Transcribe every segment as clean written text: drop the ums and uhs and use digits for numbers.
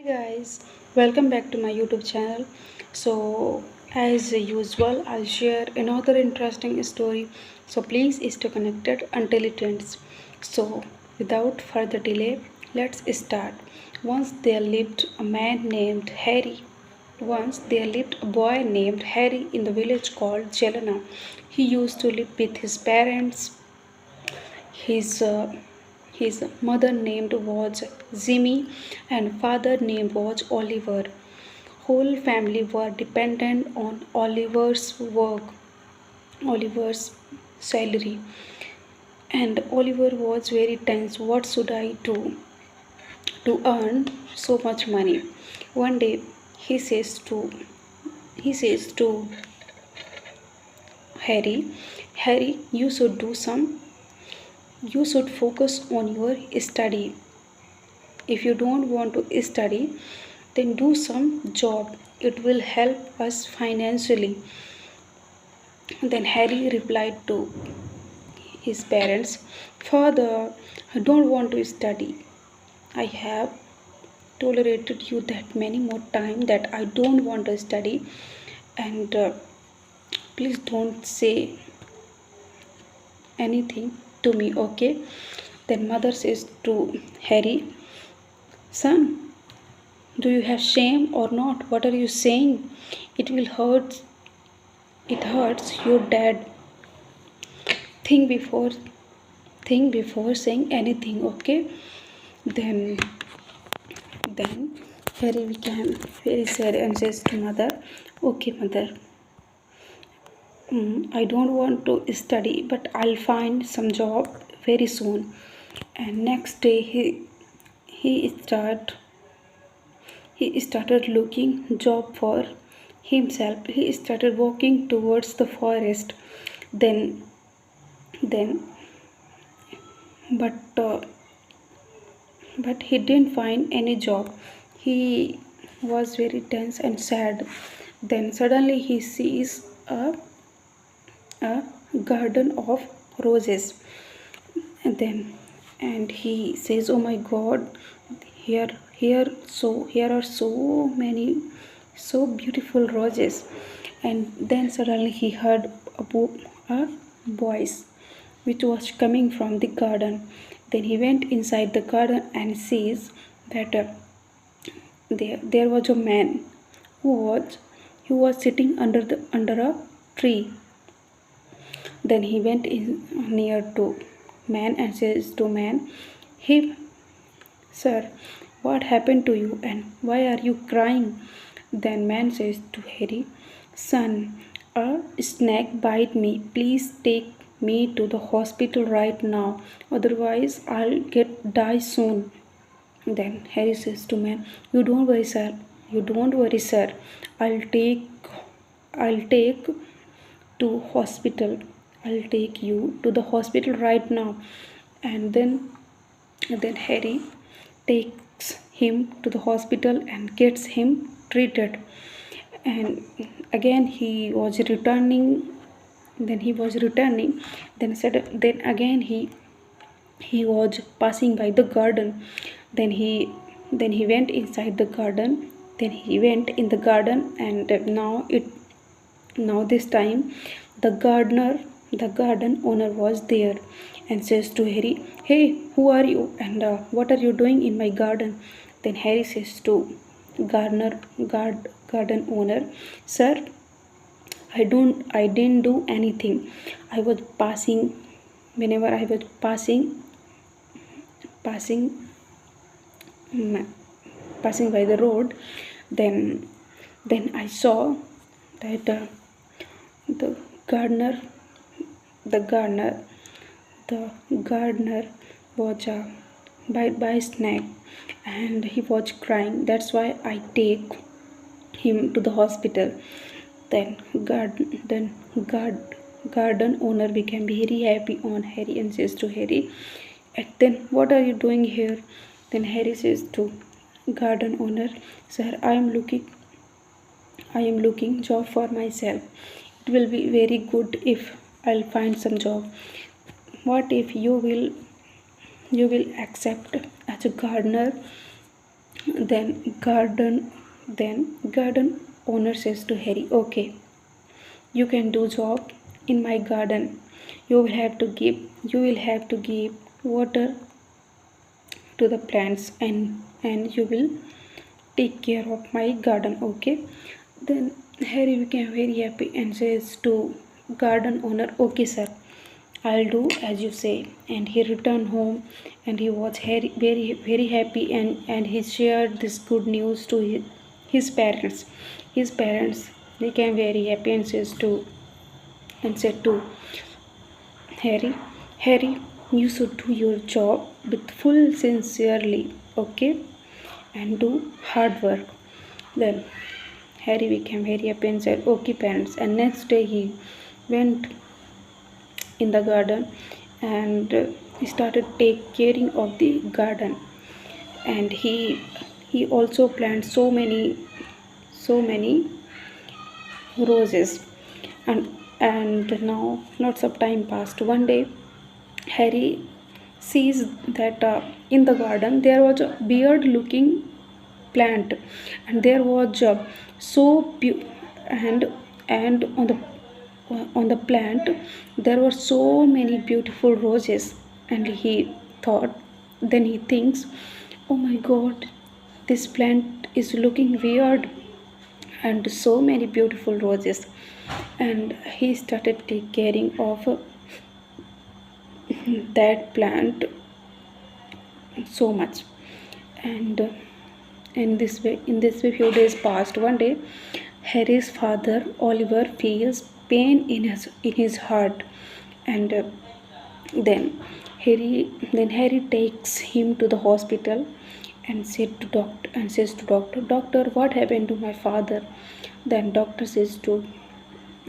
Guys, welcome back to my YouTube channel. So, as usual, I'll share another interesting story. So, please stay connected until it ends. So, without further delay, let's start. Once there lived a man named Harry. Once there lived a boy named Harry in the village called Jelena. He used to live with his parents, his his mother named was Jimmy and father name was Oliver. Whole family were dependent on Oliver's work, Oliver's salary. And Oliver was very tense. What should I do to earn so much money? One day he says to Harry, Harry, you should focus on your study. If you don't want to study, then do some job. It will help us financially. Then Harry replied to his parents, Father, I don't want to study. I have tolerated you that many more times that I don't want to study, and please don't say anything to me, okay? Then mother says to Harry, Son, do you have shame or not? What are you saying? It will hurt. It hurts your dad. Think before think before saying anything, okay? Then then Harry became very sad and says to mother, okay mother, I don't want to study, but I'll find some job very soon. And next day he start he started looking job for himself. He started walking towards the forest. Then then but but he didn't find any job. He was very tense and sad. Then suddenly he sees a garden of roses. And he says, oh my god, here are so many so beautiful roses. And then suddenly he heard a voice which was coming from the garden. Then he went inside the garden and sees that there was a man who was sitting under a tree. Then he went in near to man and says to man, hey sir, what happened to you and why are you crying? Then man says to Harry, son, a snake bite me. Please take me to the hospital right now, otherwise I'll get die soon. Then Harry says to man, you don't worry sir, i'll take I'll take to hospital. I'll take you to the hospital right now. And then Harry takes him to the hospital and gets him treated. And again he was returning. Then again he was passing by the garden. Then he went inside the garden. Then he went in the garden, and now this time the garden owner was there and says to Harry, hey, who are you and what are you doing in my garden? Then Harry says to garden owner, sir, I didn't do anything. I was passing. Whenever I was passing passing by the road, then I saw that the gardener the gardener the gardener was bite by a snake and he was crying. That's why I take him to the hospital. Then garden owner became very happy on Harry and says to Harry, and then what are you doing here? Then Harry says to garden owner, sir, I am looking job for myself. It will be very good if I'll find some job. What if you will accept as a gardener Then garden owner says to Harry, okay, you can do job in my garden. You will have to give water to the plants, and you will take care of my garden, okay? Then Harry became very happy and says to garden owner, okay sir, I'll do as you say. And he returned home, and he was very happy, and he shared this good news to his parents. His parents became very happy and said to Harry, Harry, you should do your job with full sincerely, okay? And do hard work. Then Harry became very happy and said, okay, parents. And next day he went in the garden, and he started take caring of the garden. And he also planted so many roses. And now lots of time passed. One day Harry sees that in the garden there was a weird looking plant, and there was so pu- and on the plant there were so many beautiful roses. And he thought then he thinks, oh my god, this plant is looking weird, and so many beautiful roses. And he started take caring of that plant so much. And in this way few days passed. One day Harry's father Oliver feels pain in his heart. And then Harry takes him to the hospital, and says to doctor, what happened to my father? Then doctor says to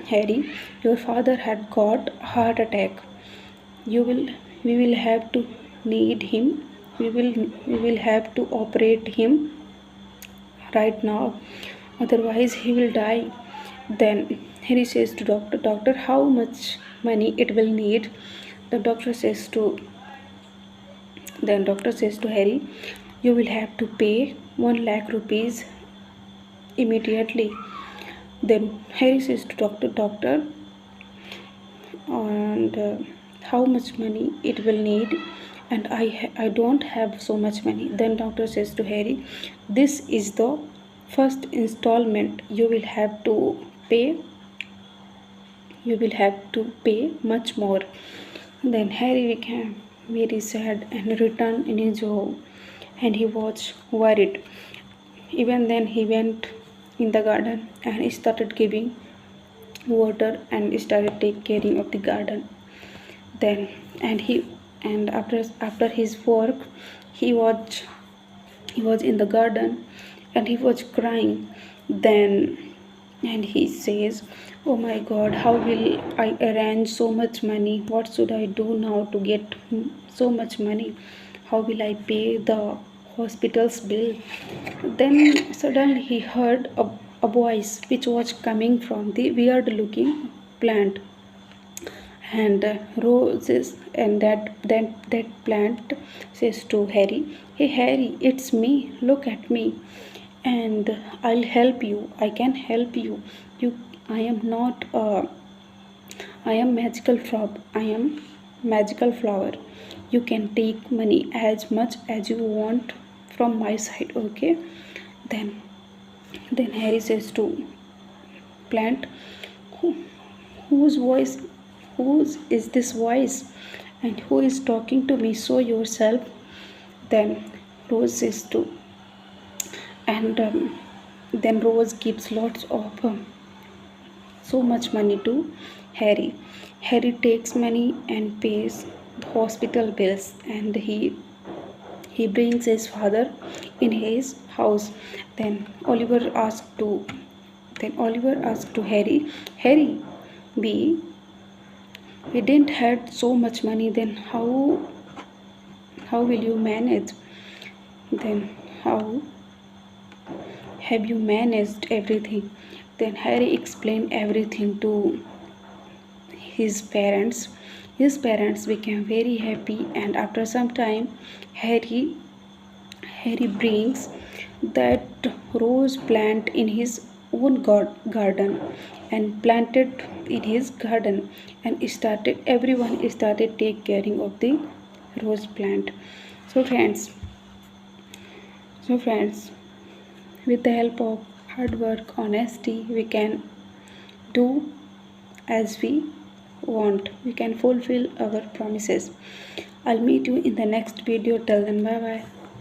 Harry, your father had got heart attack. You will We will have to need him. We will have to operate him right now, otherwise he will die. Then Harry says to doctor, how much money it will need? The doctor says to Then doctor says to Harry, you will have to pay 1 lakh rupees immediately. Then Harry says to doctor, and how much money it will need? And I don't have so much money. Then doctor says to Harry, this is the first installment. Pay you will have to pay much more. Then Harry became very sad and returned in his home, and he was worried. Even then he went in the garden, and he started giving water, and started taking caring of the garden. Then and he and after his work, he was in the garden, and he was crying. Then and he says, oh my god, how will I arrange so much money? What should I do now to get so much money? How will I pay the hospital's bill? Then suddenly he heard a voice which was coming from the weird looking plant. And roses and that plant says to Harry, hey Harry, it's me, look at me, and I'll help you. I can help you. you I am not I am magical flower. You can take money as much as you want from my side, okay? Then then Harry says to plant, who, whose voice whose is this voice, and who is talking to me? Show yourself. Then Rose says to and then Rose gives lots of so much money to Harry. Harry takes money and pays the hospital bills, and he brings his father in his house. then oliver asked to then Oliver asked to Harry, Harry, we we didn't had so much money. Then how will you manage? Then how have you managed everything? Then Harry explained everything to his parents. His parents became very happy, and after some time Harry brings that rose plant in his own garden and planted in his garden, and started everyone started take caring of the rose plant. So friends, so friends, with the help of hard work, honesty, we can do as we want. We can fulfill our promises. I'll meet you in the next video. Till then, bye bye.